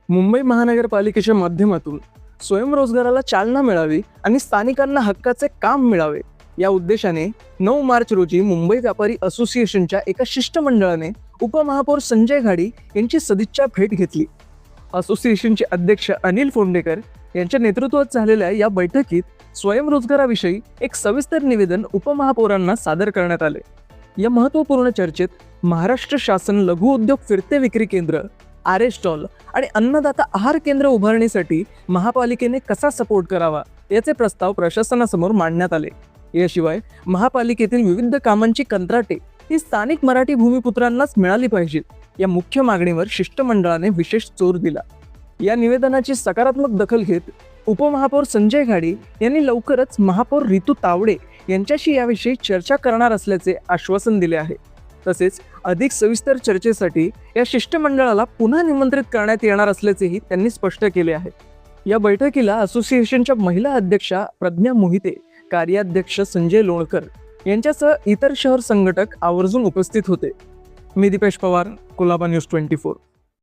मुंबई महानगरपालिकेच्या माध्यमातून स्वयंरोजगाराला चालना मिळावी आणि स्थानिकांना हक्काचे काम मिळावे या उद्देशाने 9 मार्च रोजी मुंबई व्यापारी असोसिएशनच्या एका शिष्टमंडळाने उपमहापौर संजय घाडी यांची सदिच्छा भेट घेतली. असोसिएशनचे अध्यक्ष अनिल फोंडेकर यांच्या नेतृत्वात झालेल्या या बैठकीत स्वयंरोजगाराविषयी एक सविस्तर निवेदन उपमहापौरांना सादर करण्यात आले. या महत्त्वपूर्ण चर्चेत महाराष्ट्र शासन लघु उद्योग फिरते विक्री केंद्र, आरे स्टॉल आणि अन्नदाता आहार केंद्र उभारणीसाठी महापालिकेने कसा सपोर्ट करावा याचे प्रस्ताव प्रशासनासमोर मांडण्यात आले. याशिवाय महापालिकेतील विविध कामांची कंत्राटे ही स्थानिक मराठी भूमिपुत्रांनाच मिळाली पाहिजेत या मुख्य मागणीवर शिष्टमंडळाने विशेष जोर दिला. या निवेदनाची सकारात्मक दखल घेत उपमहापौर संजय घाडी यांनी लवकरच महापौर रितू तावडे यांच्याशी याविषयी चर्चा करणार असल्याचे आश्वासन दिले आहे. तसेच अधिक सविस्तर चर्चेसाठी या शिष्टमंडळाला पुन्हा निमंत्रित करण्यात येणार असल्याचेही त्यांनी स्पष्ट केले आहे. या बैठकीला असोसिएशनच्या महिला अध्यक्षा प्रज्ञा मोहिते, कार्याध्यक्ष संजय लोणकर यांच्यासह इतर शहर संघटक आवर्जून उपस्थित होते. मी दीपेश पवार, कोल्हापूर न्यूज 24.